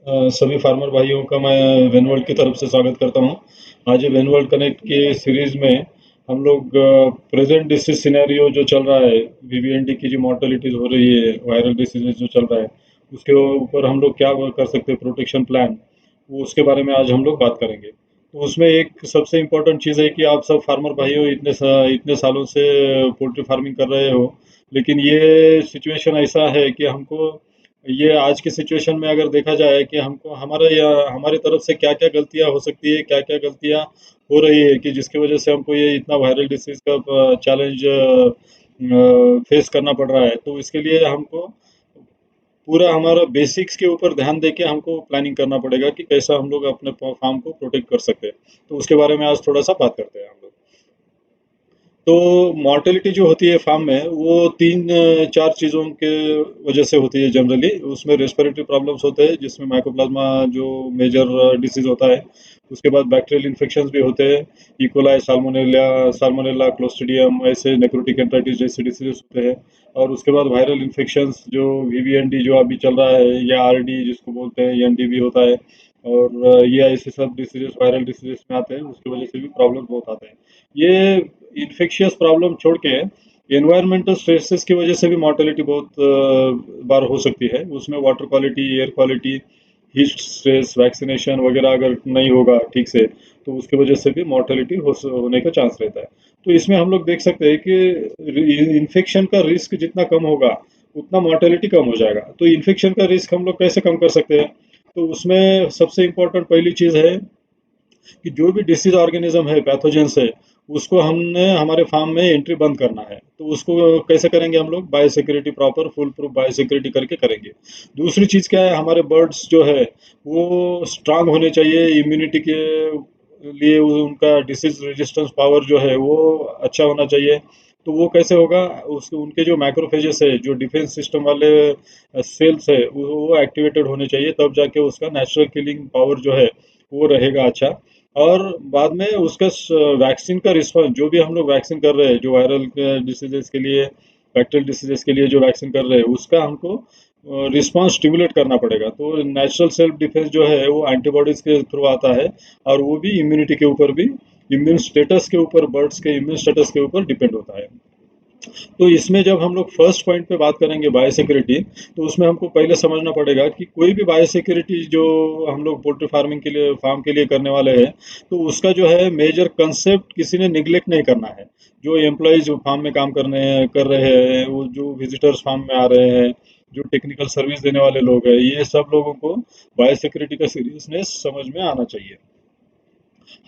सभी फार्मर भाइयों का मैं वेनवर्ल्ड की तरफ से स्वागत करता हूं। आज ये वेनवर्ल्ड कनेक्ट के सीरीज में हम लोग प्रेजेंट डिसीज सिनेरियो जो चल रहा है, वीवीएनडी की जो मॉर्टेलिटीज हो रही है, वायरल डिसीजेज जो चल रहा है, उसके ऊपर हम लोग क्या कर सकते हैं, प्रोटेक्शन प्लान, वो उसके बारे में आज हम लोग बात करेंगे। तो उसमें एक सबसे इम्पोर्टेंट चीज़ है कि आप सब फार्मर भाइयों इतने सालों से पोल्ट्री फार्मिंग कर रहे हो, लेकिन ये सिचुएशन ऐसा है कि हमको ये आज की सिचुएशन में अगर देखा जाए कि हमको हमारे तरफ से क्या-क्या गलतियाँ हो सकती है, क्या-क्या गलतियाँ हो रही है कि जिसकी वजह से हमको ये इतना वायरल डिसीज़ का चैलेंज फेस करना पड़ रहा है। तो इसके लिए हमको पूरा हमारा बेसिक्स के ऊपर ध्यान देके हमको प्लानिंग करना पड़ेगा कि कैसा हम लोग अपने फार्म को प्रोटेक्ट कर सकते हैं। तो उसके बारे में आज थोड़ा-सा बात करते हैं हम लोग। तो मॉर्टेलिटी जो होती है फार्म में वो 3-4 चीज़ों के वजह से होती है जनरली। उसमें रेस्पिरेटरी प्रॉब्लम्स होते हैं जिसमें माइकोप्लाज्मा जो मेजर डिसीज़ होता है। उसके बाद बैक्टीरियल इन्फेक्शंस भी होते हैं, ई कोलाई, साल्मोनेला, क्लोस्ट्रिडियम, ऐसे नेक्रोटिक एंटाइटिस जैसे डिसीज़ेस होते हैं। और उसके बाद वायरल इन्फेक्शंस जो वीवीएनडी जो अभी चल रहा है, या आरडी जिसको बोलते हैं, एनडीवी होता है। और ये ऐसे सब डिसीज़ेस वायरल डिसीज़ेस में आते हैं, उसकी वजह से भी प्रॉब्लम बहुत आते हैं। ये इन्फेक्शियस प्रॉब्लम छोड़ के एनवायरमेंटल स्ट्रेसेस की वजह से भी मॉर्टेलिटी बहुत बार हो सकती है। उसमें water quality, air quality, heat stress, vaccination वगैरह अगर नहीं होगा ठीक से, तो उसकी वजह से भी मॉर्टेलिटी होने का चांस रहता है। तो इसमें हम लोग देख सकते हैं कि इन्फेक्शन का रिस्क जितना कम होगा, उतना मॉर्टेलिटी कम हो जाएगा। तो इन्फेक्शन का रिस्क हम लोग कैसे कम कर सकते हैं? तो उसमें सबसे इम्पोर्टेंट पहली चीज़ है कि जो भी डिसीज ऑर्गेनिज्म है, पैथोजेंस है, उसको हमने हमारे फार्म में एंट्री बंद करना है। तो उसको कैसे करेंगे हम लोग? Biosecurity, proper full proof biosecurity करके करेंगे। दूसरी चीज़ क्या है, हमारे बर्ड्स जो है वो स्ट्रांग होने चाहिए इम्यूनिटी के लिए, उनका डिसीज रेजिस्टेंस पावर जो है वो अच्छा होना चाहिए। तो वो कैसे होगा? उसके उनके जो मैक्रोफेजेस है, जो डिफेंस सिस्टम वाले सेल्स है, वो एक्टिवेटेड होने चाहिए, तब जाके उसका नेचुरल किलिंग पावर जो है वो रहेगा अच्छा। और बाद में उसका वैक्सीन का रिस्पॉन्स, जो भी हम लोग वैक्सीन कर रहे हैं, जो वायरल डिसीजेस के लिए, बैक्टीरियल डिसीजेस के लिए जो वैक्सीन कर रहे हैं, उसका हमको रिस्पॉन्स स्टिमुलेट करना पड़ेगा। तो नेचुरल सेल्फ डिफेंस जो है वो एंटीबॉडीज के थ्रू आता है, और वो भी इम्यूनिटी के ऊपर भी, इम्यून स्टेटस के ऊपर, बर्ड्स के इम्यून स्टेटस के ऊपर डिपेंड होता है। तो इसमें जब हम लोग फर्स्ट पॉइंट पे बात करेंगे बायोसिक्योरिटी, तो उसमें हमको पहले समझना पड़ेगा कि कोई भी बायोसिक्योरिटी जो हम लोग पोल्ट्री फार्मिंग के लिए, फार्म के लिए करने वाले हैं, तो उसका जो है मेजर कंसेप्ट किसी ने निगलेक्ट नहीं करना है। जो एम्प्लॉयज फार्म में काम कर रहे हैं, वो जो विजिटर्स फार्म में आ रहे हैं, जो टेक्निकल सर्विस देने वाले लोग हैं, ये सब लोगों को बायोसिक्योरिटी का सीरियसनेस समझ में आना चाहिए।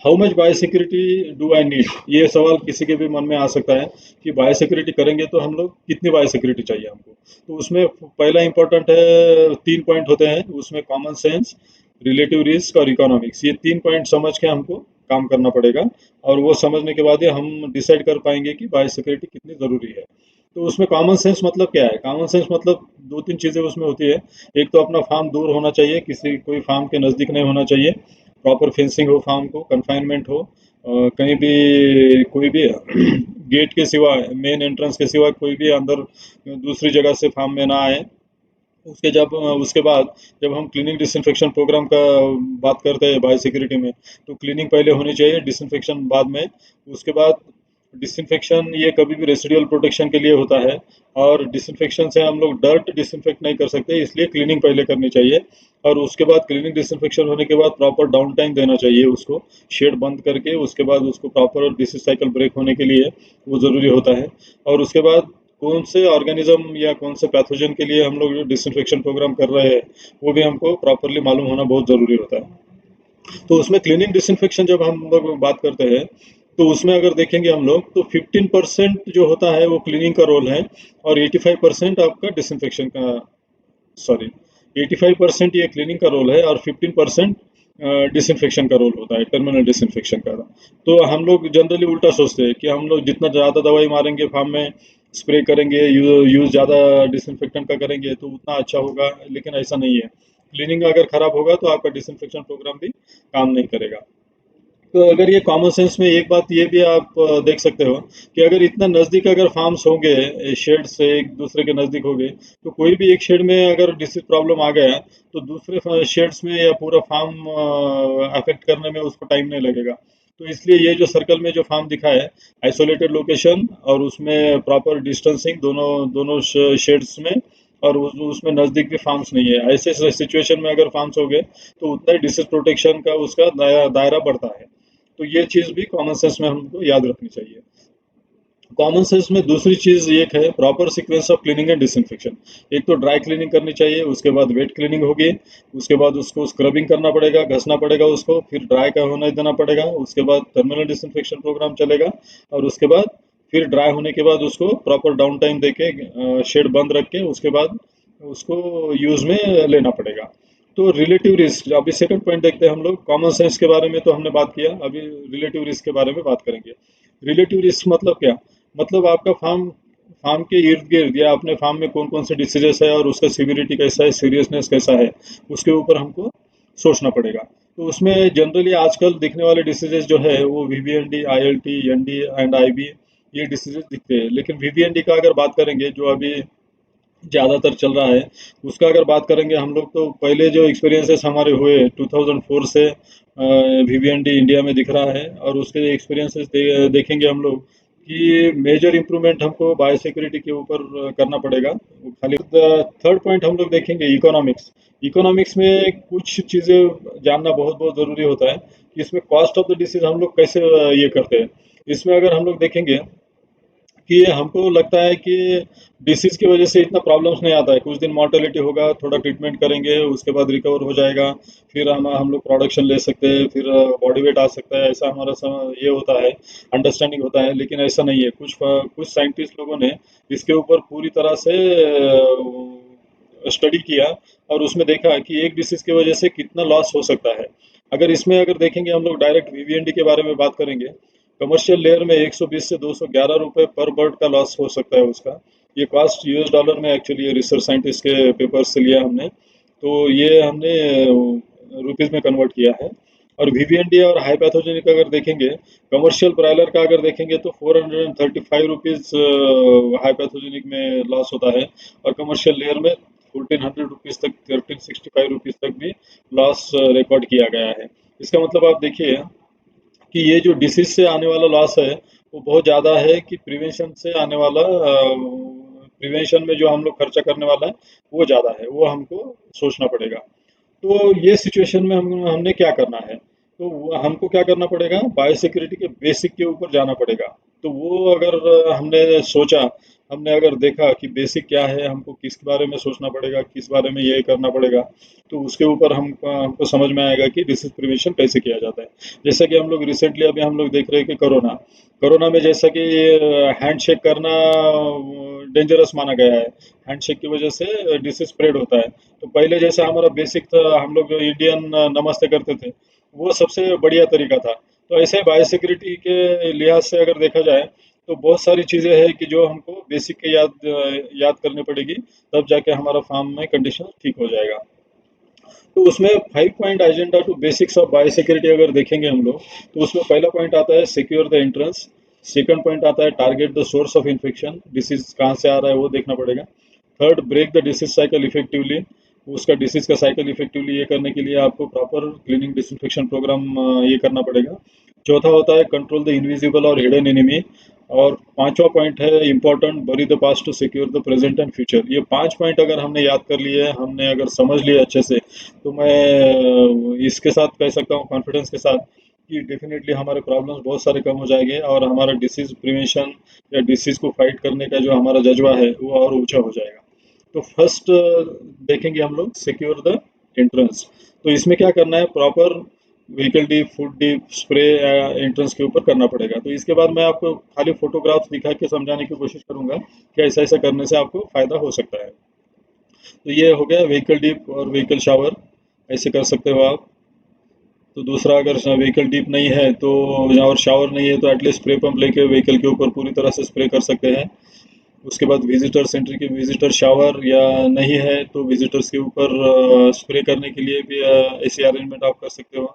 How much biosecurity do I need, ये सवाल किसी के भी मन में आ सकता है कि बायोसिक्योरिटी करेंगे तो हम लोग कितनी बायोसिक्योरिटी चाहिए हमको। तो उसमें पहला इंपॉर्टेंट है, 3 पॉइंट होते हैं उसमें: कॉमन सेंस, रिलेटिव रिस्क और इकोनॉमिक्स। ये 3 पॉइंट समझ के हमको काम करना पड़ेगा, और वो समझने के बाद ही हम डिसाइड कर पाएंगे कि बायोसिक्योरिटी कितनी ज़रूरी है। तो उसमें कॉमन सेंस मतलब क्या है? कॉमन सेंस मतलब दो तीन चीज़ें उसमें होती है। एक तो अपना फार्म दूर होना चाहिए, किसी कोई फार्म के नज़दीक नहीं होना चाहिए। प्रॉपर फेंसिंग हो, फार्म को कन्फाइनमेंट हो, कहीं भी कोई भी गेट के सिवा, मेन एंट्रेंस के सिवा कोई भी अंदर दूसरी जगह से फार्म में ना आए। उसके बाद जब हम क्लीनिंग डिसइंफेक्शन प्रोग्राम का बात करते हैं बायोसिक्योरिटी में, तो क्लीनिंग पहले होनी चाहिए, डिसइंफेक्शन बाद में। उसके बाद डिसइंफेक्शन ये कभी भी रेसिडुअल प्रोटेक्शन के लिए होता है, और डिसइंफेक्शन से हम लोग डर्ट डिसइंफेक्ट नहीं कर सकते, इसलिए क्लीनिंग पहले करनी चाहिए। और उसके बाद क्लीनिंग डिसइंफेक्शन होने के बाद प्रॉपर डाउन टाइम देना चाहिए उसको, शेड बंद करके उसके बाद उसको प्रॉपर डिसीज साइकिल ब्रेक होने के लिए वो ज़रूरी होता है। और उसके बाद कौन से ऑर्गेनिज्म या कौन से पैथोजन के लिए हम लोग जो डिसइंफेक्शन प्रोग्राम कर रहे हैं, वो भी हमको प्रॉपरली मालूम होना बहुत ज़रूरी होता है। तो उसमें क्लीनिंग डिसइंफेक्शन जब हम लोग बात करते हैं, तो उसमें अगर देखेंगे हम लोग, तो 15% जो होता है वो क्लीनिंग का रोल है, और 85% आपका डिसइंफेक्शन का, सॉरी, 85% ये क्लीनिंग का रोल है, और 15% डिसइंफेक्शन का रोल होता है, टर्मिनल डिसइंफेक्शन का। तो हम लोग जनरली उल्टा सोचते हैं कि हम लोग जितना ज़्यादा दवाई मारेंगे फार्म में, स्प्रे करेंगे, यूज़ ज़्यादा डिसइंफेक्टेंट का करेंगे, तो उतना अच्छा होगा, लेकिन ऐसा नहीं है। क्लीनिंग अगर खराब होगा तो आपका डिसइंफेक्शन प्रोग्राम भी काम नहीं करेगा। तो अगर ये कॉमन सेंस में एक बात ये भी आप देख सकते हो कि अगर इतना नज़दीक अगर फार्म्स होंगे, शेड से एक दूसरे के नज़दीक होंगे, तो कोई भी एक शेड में अगर डिसीज प्रॉब्लम आ गया तो दूसरे शेड्स में या पूरा फार्म अफेक्ट करने में उसको टाइम नहीं लगेगा। तो इसलिए ये जो सर्कल में जो फार्म दिखा है, आइसोलेटेड लोकेशन और उसमें प्रॉपर डिस्टेंसिंग दोनों दोनों शेड्स में, और उसमें नज़दीक भी फार्म्स नहीं है। ऐसे सिचुएशन में अगर फार्म्स हो गए तो उतना ही डिसीज प्रोटेक्शन का उसका दायरा बढ़ता है। तो ये चीज़ भी कॉमन सेंस में हमको याद रखनी चाहिए। कॉमन सेंस में दूसरी चीज़ एक है proper sequence of cleaning and disinfection. एक तो ड्राई क्लीनिंग करनी चाहिए, उसके बाद वेट क्लीनिंग होगी, उसके बाद उसको स्क्रबिंग करना पड़ेगा, घसना पड़ेगा उसको, फिर ड्राई का होने देना पड़ेगा, उसके बाद टर्मिनल डिसइंफेक्शन प्रोग्राम चलेगा, और उसके बाद फिर ड्राई होने के बाद उसको प्रॉपर डाउन टाइम देके शेड बंद रख के उसके बाद उसको यूज़ में लेना पड़ेगा। तो रिलेटिव रिस्क, अभी सेकंड पॉइंट देखते हैं हम लोग। कॉमन सेंस के बारे में तो हमने बात किया, अभी रिलेटिव रिस्क के बारे में बात करेंगे। रिलेटिव रिस्क मतलब क्या? मतलब आपका फार्म फार्म के इर्द गिर्द या अपने फार्म में कौन कौन से डिसीजेस है और उसका सिविरिटी कैसा है, सीरियसनेस कैसा है, उसके ऊपर हमको सोचना पड़ेगा। तो उसमें जनरली आजकल दिखने वाले डिसीजेस जो है वो वीवीएनडी, आईएलटी, एनडी एंड आईबी, ये डिसीजेस दिखते हैं। लेकिन वीवीएनडी का अगर बात करेंगे जो अभी ज़्यादातर चल रहा है, उसका अगर बात करेंगे हम लोग, तो पहले जो एक्सपीरियंसेस हमारे हुए 2004 से वीवीएनडी इंडिया में दिख रहा है, और उसके एक्सपीरियंसेस देखेंगे हम लोग कि मेजर इम्प्रूवमेंट हमको बायोसिक्योरिटी के ऊपर करना पड़ेगा। वो खाली थर्ड पॉइंट हम लोग देखेंगे इकोनॉमिक्स। इकोनॉमिक्स में कुछ चीज़ें जानना बहुत बहुत ज़रूरी होता है कि इसमें कॉस्ट ऑफ द डिसीज हम लोग कैसे ये करते हैं। इसमें अगर हम लोग देखेंगे कि हमको लगता है कि डिसीज की वजह से इतना प्रॉब्लम्स नहीं आता है, कुछ दिन मॉर्टेलिटी होगा, थोड़ा ट्रीटमेंट करेंगे, उसके बाद रिकवर हो जाएगा, फिर हम लोग प्रोडक्शन ले सकते हैं, फिर बॉडी वेट आ सकता है, ऐसा हमारा ये होता है, अंडरस्टैंडिंग होता है। लेकिन ऐसा नहीं है। कुछ साइंटिस्ट लोगों ने इसके ऊपर पूरी तरह से स्टडी किया, और उसमें देखा कि एक डिसीज की वजह से कितना लॉस हो सकता है। अगर इसमें अगर देखेंगे हम लोग डायरेक्ट वीवीएनडी के बारे में बात करेंगे, कमर्शियल लेयर में 120 से 211 रुपए पर बर्ड का लॉस हो सकता है उसका। ये कॉस्ट यूएस डॉलर में, एक्चुअली ये रिसर्च साइंटिस्ट के पेपर से लिया हमने, तो ये हमने रुपीस में कन्वर्ट किया है। और वीवीएनडी और हाई पैथोजेनिक अगर देखेंगे, कमर्शियल ब्रायलर का अगर देखेंगे तो 435 रुपीज हाई पैथोजेनिक में लॉस होता है, और कमर्शियल लेयर में 1400 रुपीज तक, 1365 रुपीज तक भी लॉस रिकॉर्ड किया गया है। इसका मतलब आप देखिए कि ये जो डिसीज से आने वाला लॉस है वो बहुत ज़्यादा है कि प्रिवेंशन से आने वाला, प्रिवेंशन में जो हम लोग खर्चा करने वाला है वो ज़्यादा है, वो हमको सोचना पड़ेगा। तो ये सिचुएशन में हमने क्या करना है? तो हमको क्या करना पड़ेगा, बायोसिक्योरिटी के बेसिक के ऊपर जाना पड़ेगा। तो वो अगर हमने सोचा, हमने अगर देखा कि बेसिक क्या है, हमको किस बारे में सोचना पड़ेगा, किस बारे में ये करना पड़ेगा, तो उसके ऊपर हमको समझ में आएगा कि डिसीज प्रिवेंशन कैसे किया जाता है। जैसे कि हम लोग रिसेंटली अभी हम लोग देख रहे हैं कि कोरोना, कोरोना में जैसा कि हैंडशेक करना डेंजरस माना गया है, हैंडशेक की वजह से डिसीज स्प्रेड होता है। तो पहले जैसा हमारा बेसिक था, हम लोग जो इंडियन नमस्ते करते थे, वो सबसे बढ़िया तरीका था। तो ऐसे बायोसिक्योरिटी के लिहाज से अगर देखा जाए तो बहुत सारी चीज़ें हैं कि जो हमको बेसिक के याद करनी पड़ेगी, तब जाके हमारा फार्म में कंडीशन ठीक हो जाएगा। तो उसमें 5 point agenda to basics of biosecurity अगर देखेंगे हम लोग, तो उसमें पहला पॉइंट आता है secure the entrance. Second point आता है target the source of infection, disease कहाँ से आ रहा है वो देखना पड़ेगा। Third, break the disease cycle effectively. उसका डिसीज का साइकिल इफेक्टिवली ये करने के लिए आपको प्रॉपर क्लीनिंग डिसइंफेक्शन प्रोग्राम ये करना पड़ेगा। चौथा होता है कंट्रोल द इनविजिबल और हिडन एनिमी। और पांचवा पॉइंट है important, bury the past to secure the present and future. ये 5 पॉइंट अगर हमने याद कर लिए, हमने अगर समझ लिए अच्छे से, तो मैं इसके साथ कह सकता हूँ कॉन्फिडेंस के साथ कि डेफिनेटली हमारे प्रॉब्लम्स बहुत सारे कम हो जाएंगे, और हमारा डिसीज प्रिवेंशन या डिसीज को फाइट करने का जो हमारा जज्बा है वो और ऊंचा हो जाएगा। तो फर्स्ट देखेंगे हम लोग सिक्योर द एंट्रेंस। तो इसमें क्या करना है, proper vehicle deep, foot deep spray entrance के ऊपर करना पड़ेगा। तो इसके बाद मैं आपको खाली फोटोग्राफ्स दिखा के समझाने की कोशिश करूंगा कि ऐसा ऐसा करने से आपको फायदा हो सकता है। तो ये हो गया व्हीकल डीप और व्हीकल शावर, ऐसे कर सकते हो आप। तो दूसरा, अगर व्हीकल डीप नहीं है तो, या और शावर नहीं है, तो एटलीस्ट स्प्रे पंप लेके व्हीकल के ऊपर पूरी तरह से स्प्रे कर सकते हैं। उसके बाद विजिटर सेंटर की विजिटर शावर या नहीं है तो विजिटर्स के ऊपर स्प्रे करने के लिए भी ऐसी अरेंजमेंट आप कर सकते हो।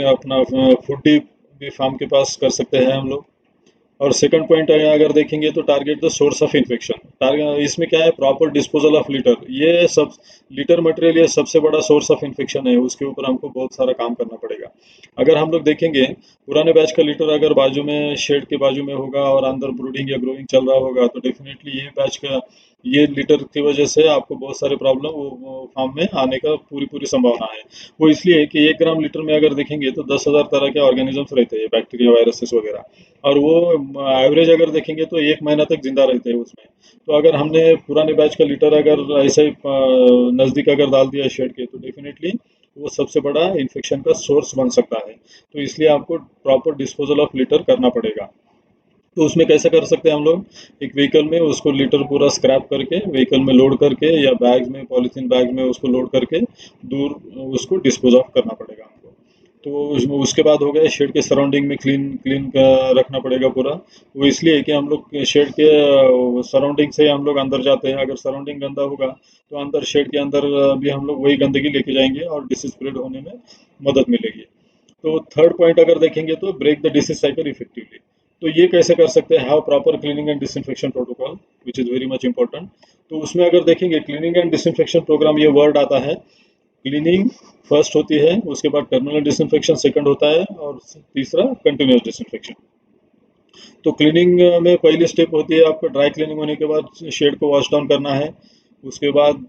अपना फूड भी फार्म के पास कर सकते हैं हम लोग। और सेकंड पॉइंट अगर देखेंगे तो target the source of infection. Target इसमें क्या है, प्रॉपर डिस्पोजल ऑफ लीटर। ये सब लीटर मटेरियल ये सबसे बड़ा सोर्स ऑफ इन्फेक्शन है, उसके ऊपर हमको बहुत सारा काम करना पड़ेगा। अगर हम लोग देखेंगे पुराने बैच का लीटर अगर बाजू में शेड के बाजू में होगा और अंदर ब्रूडिंग या ग्रोइंग चल रहा होगा तो डेफिनेटली ये बैच का ये लीटर की वजह से आपको बहुत सारे प्रॉब्लम वो फार्म में आने का पूरी पूरी संभावना है। वो इसलिए कि 1 ग्राम लीटर में अगर देखेंगे तो 10,000 तरह के ऑर्गेनिजम्स रहते हैं, बैक्टीरिया वायरसेस वगैरह। और वो एवरेज अगर देखेंगे तो 1 महीना तक जिंदा रहते हैं उसमें। तो अगर हमने पुराने बैच का लीटर अगर ऐसे ही नज़दीक अगर डाल दिया शेड के तो डेफिनेटली वो सबसे बड़ा इन्फेक्शन का सोर्स बन सकता है। तो इसलिए आपको प्रॉपर डिस्पोजल ऑफ लीटर करना पड़ेगा। तो उसमें कैसे कर सकते हैं हम लोग, एक व्हीकल में उसको लीटर पूरा स्क्रैप करके व्हीकल में लोड करके या बैग में पॉलीथीन बैग में उसको लोड करके दूर उसको डिस्पोज ऑफ करना पड़ेगा हमको। तो उसके बाद हो गया शेड के सराउंडिंग में क्लीन क्लीन रखना पड़ेगा पूरा। वो इसलिए कि हम लोग शेड के सराउंडिंग से हम लोग अंदर जाते हैं, अगर सराउंडिंग गंदा होगा तो अंदर शेड के अंदर भी हम लोग वही गंदगी लेके जाएंगे और डिसीज स्प्रेड होने में मदद मिलेगी। तो थर्ड पॉइंट अगर देखेंगे तो break the disease cycle effectively. तो ये कैसे कर सकते हैं, have proper cleaning and disinfection protocol which is very much important. तो उसमें अगर देखेंगे क्लीनिंग एंड डिसइंफेक्शन प्रोग्राम ये वर्ड आता है। क्लीनिंग फर्स्ट होती है, उसके बाद टर्मिनल डिसइंफेक्शन सेकंड होता है और तीसरा कंटिन्यूस डिसइंफेक्शन। तो क्लीनिंग में पहली स्टेप होती है आपका ड्राई क्लीनिंग होने के बाद शेड को वॉश डाउन करना है। उसके बाद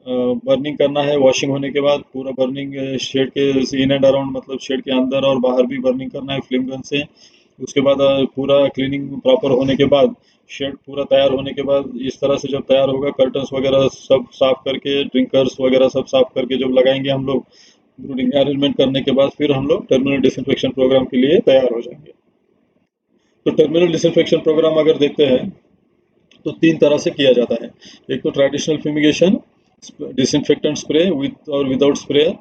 बर्निंग करना है, वॉशिंग होने के बाद पूरा बर्निंग शेड के इन एंड अराउंड, मतलब शेड के अंदर और बाहर भी बर्निंग करना है फ्लेम गन से। उसके बाद पूरा क्लीनिंग प्रॉपर होने के बाद शेड पूरा तैयार होने के बाद इस तरह से जब तैयार होगा, कर्टन्स वगैरह सब साफ करके, ड्रिंकर्स वगैरह सब साफ करके जब लगाएंगे हम लोग, ब्रूडिंग अरेंजमेंट करने के बाद फिर हम लोग टर्मिनल डिसइंफेक्शन प्रोग्राम के लिए तैयार हो जाएंगे। तो टर्मिनल डिसइंफेक्शन प्रोग्राम अगर देखते हैं तो 3 तरह से किया जाता है। एक तो traditional fumigation, disinfectant spray with और विदाउट स्प्रे,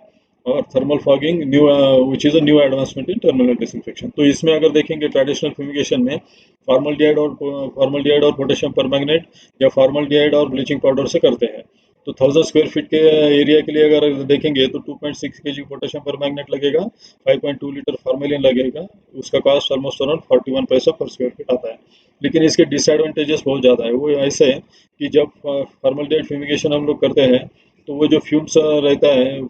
और thermal fogging new which is a new advancement in terminal disinfection. तो इसमें अगर देखेंगे ट्रेडिशनल फ्यूमिगेशन में फॉर्मल्डिहाइड और पोटेशियम परमैंगनेट या फॉर्मल्डिहाइड और ब्लीचिंग पाउडर से करते हैं। तो 1000 स्क्वायर फीट के एरिया के लिए अगर देखेंगे तो 2.6 kg पोटेशियम परमैंगनेट लगेगा, 5.2 लीटर फॉर्मेलिन लगेगा। उसका कॉस्ट ऑलमोस्ट अराउंड 41 पैसा पर स्क्वायर फीट आता है। लेकिन इसके डिसएडवांटेजेस बहुत ज़्यादा है। वो ऐसे है कि जब फॉर्मल्डिहाइड फ्यूमिगेशन हम लोग करते हैं तो वो जो फ्यूम्स रहता है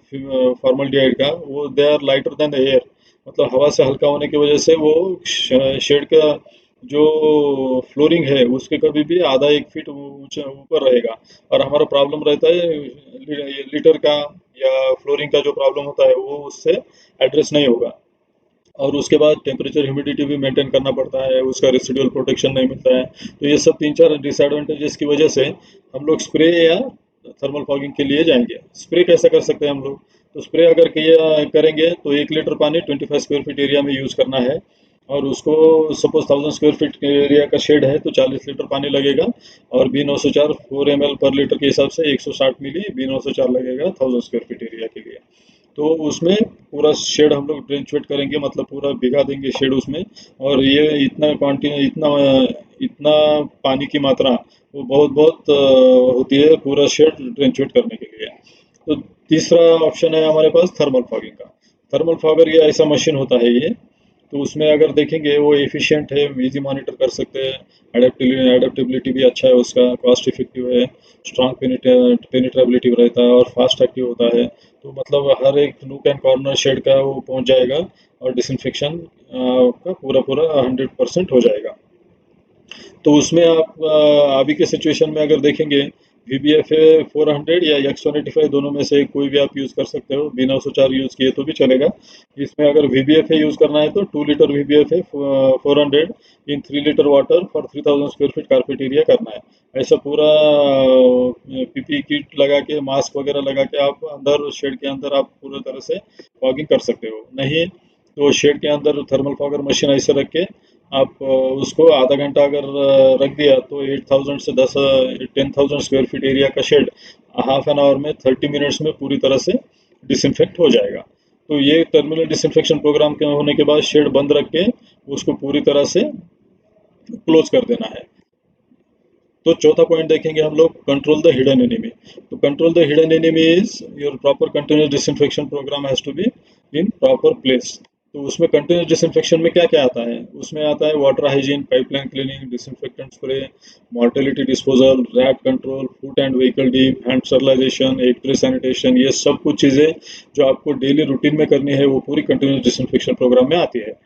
फॉर्मल्डिहाइड का, वो they are lighter than the air. मतलब हवा से हल्का होने की वजह से वो शेड का जो फ्लोरिंग है उसके कभी भी आधा 1 फीट ऊंचा ऊपर रहेगा। और हमारा प्रॉब्लम रहता है लीटर का या फ्लोरिंग का जो प्रॉब्लम होता है वो उससे एड्रेस नहीं होगा। और उसके बाद टेम्परेचर ह्यूमिडिटी भी मेंटेन करना पड़ता है, उसका रेसिडुअल प्रोटेक्शन नहीं मिलता है। तो ये सब 3-4 डिसएडवांटेजेस की वजह से हम लोग स्प्रे या थर्मल फॉगिंग के लिए जाएंगे। स्प्रे कैसे कर सकते हैं हम लोग, तो स्प्रे अगर किया करेंगे तो 1 लीटर पानी 25 स्क्वायर फीट एरिया में यूज़ करना है। और उसको सपोज 1000 स्क्वायर फीट एरिया का शेड है तो 40 लीटर पानी लगेगा। और B904 4 ml पर लीटर के हिसाब से 160 मिली B904 लगेगा 1000 स्क्वायर फीट एरिया के लिए। तो उसमें पूरा शेड हम लोग ड्रेंच वेट करेंगे, मतलब पूरा भिगा देंगे शेड उसमें। और ये इतना क्वांटिटी इतना पानी की मात्रा वो बहुत बहुत होती है पूरा शेड ड्रेंच वेट करने के लिए। तो तीसरा ऑप्शन है हमारे पास थर्मल फॉगिंग का। थर्मल फॉगर ये ऐसा मशीन होता है ये। तो उसमें अगर देखेंगे वो एफिशिएंट है, इजी मॉनिटर कर सकते हैं, एडेप्टेबिलिटी भी अच्छा है उसका, कॉस्ट इफेक्टिव है, स्ट्रॉन्ग पेनिट्रेबिलिटी रहता है और फास्ट एक्टिव होता है। तो मतलब हर एक नूक एंड कॉर्नर शेड का वो पहुंच जाएगा और डिसइंफेक्शन का पूरा पूरा 100% हो जाएगा। तो उसमें आप अभी के सिचुएशन में अगर देखेंगे VBFA 400 या X185 दोनों में से कोई भी आप यूज़ कर सकते हो, बिना 904 यूज़ किए तो भी चलेगा। इसमें अगर VBFA यूज़ करना है तो 2 litre VBFA 400 in 3 litre water for 3000 square feet carpet area करना है। ऐसा पूरा पीपी किट लगा के, मास्क वगैरह लगा के आप अंदर शेड के अंदर आप पूरी तरह से फॉगिंग कर सकते हो। नहीं तो शेड के अंदर थर्मल फॉगर मशीन ऐसे रख के आप उसको आधा घंटा अगर रख दिया तो 8000 से 10,000 स्क्वायर फीट एरिया का शेड हाफ एन आवर में 30 मिनट्स में पूरी तरह से डिसइंफेक्ट हो जाएगा। तो ये टर्मिनल डिसइंफेक्शन प्रोग्राम के होने के बाद शेड बंद रख के उसको पूरी तरह से क्लोज कर देना है। तो चौथा पॉइंट देखेंगे हम लोग, कंट्रोल द हिडन एनिमी। तो control the hidden enemy is your proper continuous disinfection program has to be in proper place. तो उसमें कंटिन्यूस डिसइंफेक्शन में क्या क्या आता है, उसमें आता है water hygiene, pipeline cleaning, disinfectant spray, mortality disposal, rat control, food and vehicle dip, hand sterilization, egg tray sanitation, ये सब कुछ चीज़ें जो आपको डेली रूटीन में करनी है वो पूरी कंटिन्यूस डिसइंफेक्शन प्रोग्राम में आती है।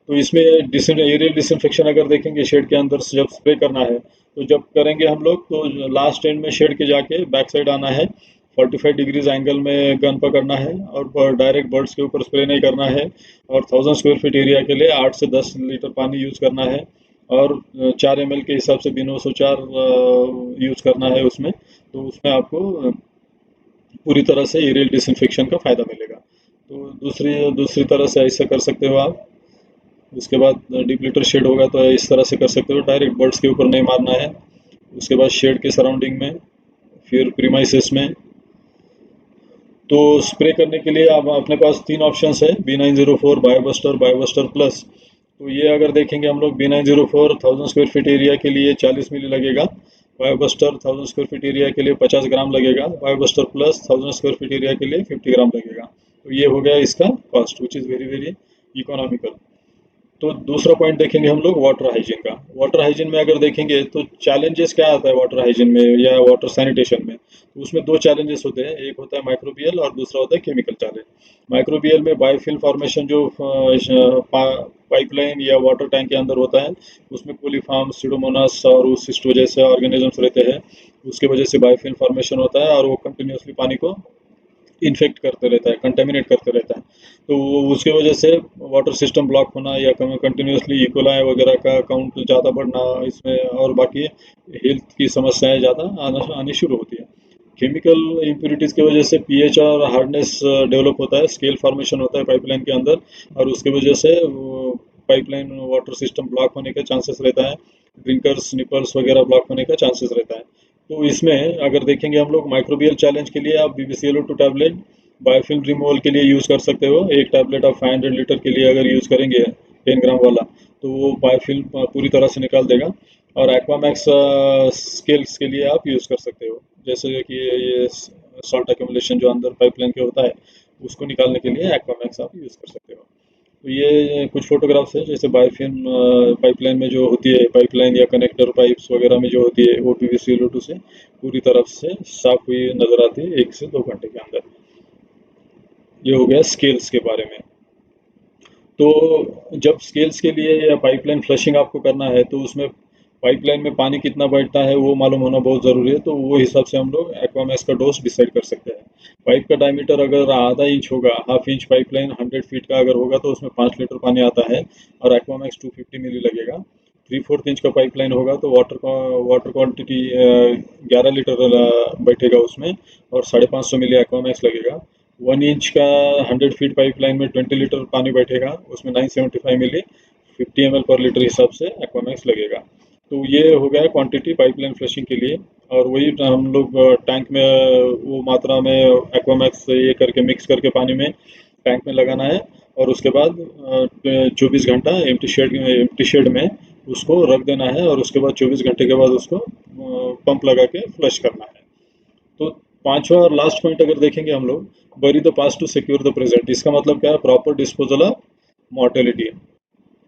तो इसमें एरियल डिसइंफेक्शन अगर देखेंगे शेड के अंदर से जब स्प्रे करना है, तो जब करेंगे हम लोग तो लास्ट एंड में शेड के जाके बैक साइड आना है, 45 डिग्रीज एंगल में गन पकड़ना है और डायरेक्ट बर्ड्स के ऊपर स्प्रे नहीं करना है। और 1000 स्क्वायर फीट एरिया के लिए 8 से 10 लीटर पानी यूज करना है और 4 ml के हिसाब से बिनोसो 4 यूज करना है उसमें। तो उसमें आपको पूरी तरह से एरियल डिसइंफेक्शन का फायदा मिलेगा। तो दूसरी दूसरी तरह से ऐसा कर सकते हो आप। उसके बाद डिप्लीटर शेड होगा तो इस तरह से कर सकते हो, डायरेक्ट बर्ड्स के ऊपर नहीं मारना है। उसके बाद शेड के सराउंडिंग में, फिर प्रीमाइसेस में। तो स्प्रे करने के लिए अब अपने पास 3 ऑप्शंस है, B904, बायोबस्टर, बायोबस्टर प्लस। तो ये अगर देखेंगे हम लोग, B904 1000 स्क्वायर फीट एरिया के लिए 40 मिली लगेगा, बायोबस्टर 1000 स्क्वायर फीट एरिया के लिए 50 ग्राम लगेगा, बायोबस्टर प्लस 1000 स्क्वायर फीट एरिया के लिए 50 ग्राम लगेगा। तो ये हो गया इसका cost, which is very very economical. तो दूसरा पॉइंट देखेंगे हम लोग वाटर हाइजीन का। वाटर हाइजीन में अगर देखेंगे तो चैलेंजेस क्या आता है वाटर हाइजीन में या वाटर सैनिटेशन में, तो उसमें दो चैलेंजेस होते हैं, एक होता है माइक्रोबियल और दूसरा होता है केमिकल चैलेंज। माइक्रोबियल में बायोफिल्म फॉर्मेशन जो पाइपलाइन या वाटर टैंक के अंदर होता है, उसमें कोलीफॉर्म, सीडोमोनास और उस इस वजह से ऑर्गेनिजम्स रहते हैं, उसके वजह से बायोफिल्म फॉर्मेशन होता है और वो कंटिन्यूसली पानी को इन्फेक्ट करते रहता है, कंटेमिनेट करते रहता है। तो उसके वजह से वाटर सिस्टम ब्लॉक होना या कंटिन्यूसली इकोलाई वगैरह का काउंट ज़्यादा बढ़ना इसमें, और बाकी हेल्थ की समस्याएं ज़्यादा आनी शुरू होती है। केमिकल इम्प्योरिटीज़ की वजह से पीएच और हार्डनेस डेवलप होता है, स्केल फॉर्मेशन होता है पाइपलाइन के अंदर, और उसके वजह से पाइपलाइन वाटर सिस्टम ब्लॉक होने का चांसेस रहता है, ड्रिंकर्स निपल्स वगैरह ब्लॉक होने का चांसेस रहता है। तो इसमें अगर देखेंगे हम लोग माइक्रोबियल चैलेंज के लिए आप BBCLO2 टैबलेट बायोफिल्म रिमूवल के लिए यूज़ कर सकते हो। एक टैबलेट आप 500 लीटर के लिए अगर यूज़ करेंगे 10 ग्राम वाला, तो वो बायोफिल्म पूरी तरह से निकाल देगा। और एक्वामैक्स स्केल्स के लिए आप यूज़ कर सकते हो, जैसे कि ये सॉल्ट अक्यूमुलेशन जो अंदर पाइपलाइन के होता है उसको निकालने के लिए एक्वामैक्स आप यूज़ कर सकते हो। तो ये कुछ फोटोग्राफ्स है, जैसे बायोफिल्म पाइपलाइन में जो होती है, पाइपलाइन या कनेक्टर पाइप्स वगैरह में जो होती है वो PBCLO2 से पूरी तरफ से साफ हुई नजर आती है 1 से 2 घंटे के अंदर। ये हो गया स्केल्स के बारे में। तो जब स्केल्स के लिए या पाइपलाइन फ्लशिंग आपको करना है तो उसमें पाइपलाइन में पानी कितना बैठता है वो मालूम होना बहुत ज़रूरी है। तो वो हिसाब से हम लोग एक्वामैक्स का डोज डिसाइड कर सकते हैं। पाइप का डायमीटर अगर आधा इंच होगा, हाफ इंच पाइपलाइन 100 फीट का अगर होगा तो उसमें 5 लीटर पानी आता है और एक्वामैक्स 250 मिली लगेगा। 3/4 इंच का पाइपलाइन होगा तो वाटर क्वांटिटी 11 लीटर बैठेगा उसमें, और 550 मिली एक्वामैक्स लगेगा। 1 इंच का 100 फीट पाइपलाइन में 20 लीटर पानी बैठेगा, उसमें 975 मिली 50 ml पर लीटर हिसाब से एक्वामैक्स लगेगा। तो ये हो गया क्वांटिटी पाइपलाइन फ्लशिंग के लिए। और वही हम लोग टैंक में वो मात्रा में एक्वामैक्स ये करके मिक्स करके पानी में टैंक में लगाना है, और उसके बाद 24 घंटा एम्प्टी शेड में उसको रख देना है, और उसके बाद 24 घंटे के बाद उसको पंप लगा के फ्लश करना है। तो पांचवा और लास्ट पॉइंट अगर देखेंगे हम लोग, bury the past to secure the present. इसका मतलब क्या है, proper disposal of mortality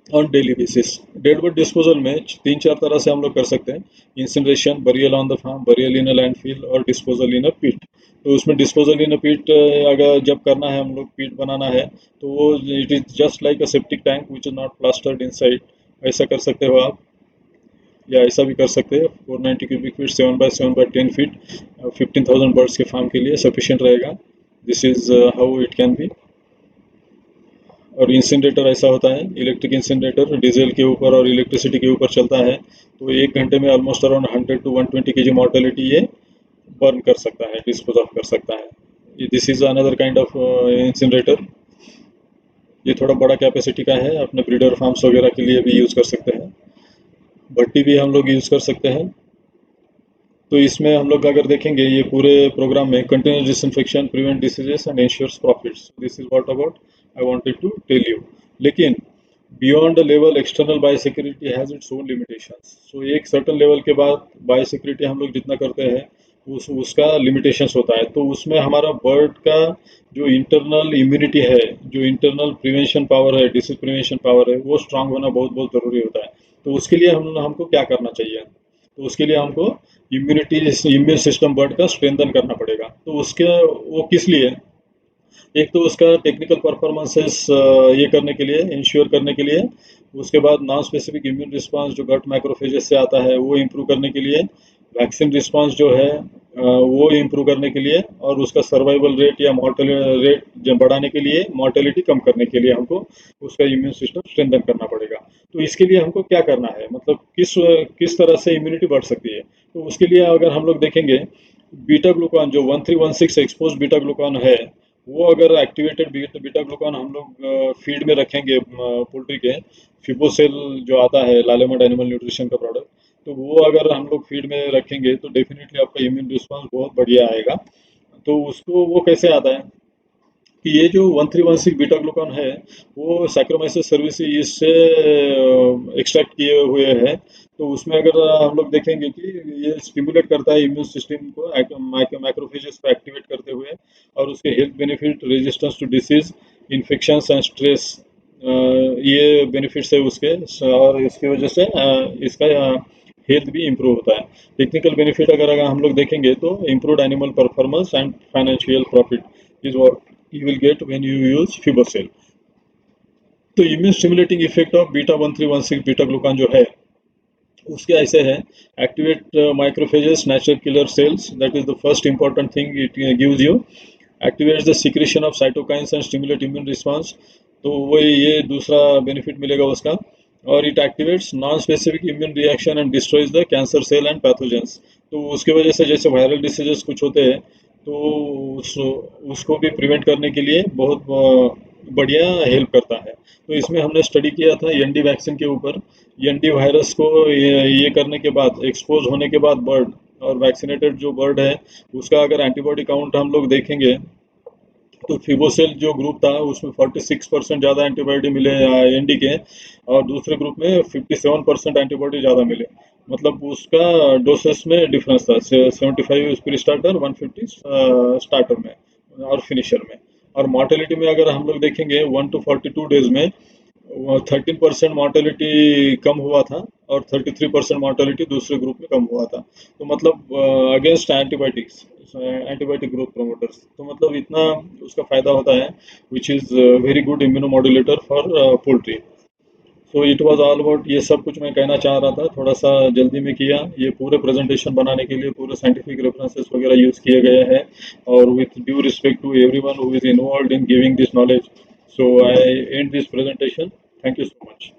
on daily basis. Dead body disposal में 3-4 तरह से हम लोग कर सकते हैं, incineration, burial on the farm, burial in a landfill और डिस्पोजल इन अ पिट। तो उसमें डिस्पोजल इन अ पिट अगर जब करना है हम लोग, पिट बनाना है, तो वो it is just like a septic tank which is not plastered inside. ऐसा कर सकते हो आप, या ऐसा भी कर सकते हैं। 490 cubic feet 7 by 10 feet 15,000 birds के फार्म के लिए सफिशिएंट रहेगा। This is how it can be. और इंसिनरेटर ऐसा होता है, इलेक्ट्रिक इंसिनरेटर डीजल के ऊपर और इलेक्ट्रिसिटी के ऊपर चलता है। तो 1 घंटे में almost around 100 to 120 kg mortality ये बर्न कर सकता है, डिस्पोज ऑफ कर सकता है। This is another kind of incinerator. ये थोड़ा बड़ा कैपेसिटी का है, अपने ब्रीडर फार्म्स वगैरह के लिए भी यूज़ कर सकते हैं। भट्टी भी हम लोग यूज़ कर सकते हैं। तो इसमें हम लोग अगर देखेंगे ये पूरे प्रोग्राम में continuous disinfection, prevent diseases and ensures profits, this is what about I wanted to tell you. लेकिन beyond level external biosecurity has its own limitations. So एक सर्टन लेवल के बाद बायोसिक्योरिटी हम लोग जितना करते हैं उसका लिमिटेशंस होता है। तो उसमें हमारा बर्ड का जो इंटरनल इम्यूनिटी है, जो इंटरनल प्रिवेंशन पावर है, डिसीज प्रिवेंशन पावर है, वो स्ट्रांग होना बहुत बहुत ज़रूरी होता है। तो उसके लिए हमको क्या करना चाहिए? तो उसके लिए हमको इम्यूनिटी इम्यून सिस्टम बर्ड का स्ट्रेंथन करना पड़ेगा। तो उसके वो किस लिए? एक तो उसका टेक्निकल परफॉर्मेंसेस ये करने के लिए, इंश्योर करने के लिए। उसके बाद नॉन स्पेसिफिक इम्यून रिस्पांस जो गट मैक्रोफेजेस से आता है वो इम्प्रूव करने के लिए, वैक्सीन रिस्पांस जो है वो इम्प्रूव करने के लिए, और उसका सर्वाइवल रेट या मॉर्टल रेट जब बढ़ाने के लिए, मॉर्टेलिटी कम करने के लिए हमको उसका इम्यून सिस्टम स्ट्रेंथन करना पड़ेगा। तो इसके लिए हमको क्या करना है, मतलब किस किस तरह से इम्यूनिटी बढ़ सकती है? तो उसके लिए अगर हम लोग देखेंगे, बीटा ग्लूकान जो 1316 एक्सपोज बीटा ग्लूकान है, वो अगर एक्टिवेटेड बीटा ग्लूकान हम लोग फीड में रखेंगे पोल्ट्री के, फिबोसेल जो आता है लालेमड एनिमल न्यूट्रिशन का प्रोडक्ट, तो वो अगर हम लोग फीड में रखेंगे तो डेफिनेटली आपका इम्यून रिस्पांस बहुत बढ़िया आएगा। तो उसको वो कैसे आता है कि ये जो 1316 बीटा ग्लूकान है वो सैक्रोमाइसिस सर्विसी से एक्सट्रैक्ट किए हुए हैं। तो उसमें अगर हम लोग देखेंगे कि ये स्टिमुलेट करता है इम्यून सिस्टम को, मैक्रोफेजेस को एक्टिवेट करते हुए, और उसके health benefit, resistance to disease, infections and stress, ये बेनिफिट्स है उसके। और इसकी वजह से इसका हेल्थ भी इम्प्रूव होता है। टेक्निकल बेनिफिट अगर हम लोग देखेंगे तो improved animal performance and financial profit is what you will get when you use Fibrocell. तो immune stimulating effect of beta 1316 beta glucan जो है उसके ऐसे है: activate microphages natural killer cells, that is the first important thing it gives you. Activates the secretion of cytokines and stimulate immune response, तो वही ये दूसरा बेनिफिट मिलेगा उसका। और it activates non specific immune reaction and destroys the cancer cell and pathogens. तो उसकी वजह से जैसे वायरल डिसीजेस कुछ होते हैं तो उसको भी प्रिवेंट करने के लिए बहुत बढ़िया हेल्प करता है। तो इसमें हमने स्टडी किया था एनडी वैक्सीन के ऊपर। एनडी वायरस को ये करने के बाद, एक्सपोज होने के बाद बर्ड, और वैक्सीनेटेड जो बर्ड है उसका अगर एंटीबॉडी काउंट हम लोग देखेंगे तो फिबोसेल जो ग्रुप था उसमें 46% ज़्यादा एंटीबॉडी मिले एनडी के, और दूसरे ग्रुप में 57% एंटीबॉडी ज़्यादा मिले। मतलब उसका डोसेस में डिफरेंस था, 75 प्री स्टार्टर, 150 स्टार्टर में और फिनिशर में। और मॉर्टेलिटी में अगर हम लोग देखेंगे 1 to 42 डेज में 13% मॉर्टेलिटी कम हुआ था, और 33% मॉर्टेलिटी दूसरे ग्रुप में कम हुआ था। तो मतलब against antibiotics, antibiotic growth promoters, तो मतलब इतना उसका फायदा होता है, विच is very good इम्यूनोमॉड्यूलेटर for poultry. So it was all about, ये सब कुछ मैं कहना चाह रहा था, थोड़ा सा जल्दी में किया। ये पूरे प्रेजेंटेशन बनाने के लिए पूरे साइंटिफिक रेफरेंसेस वगैरह यूज़ किए गए हैं, और with due respect to everyone who is involve in giving this knowledge, so I end this presentation. Thank you so much.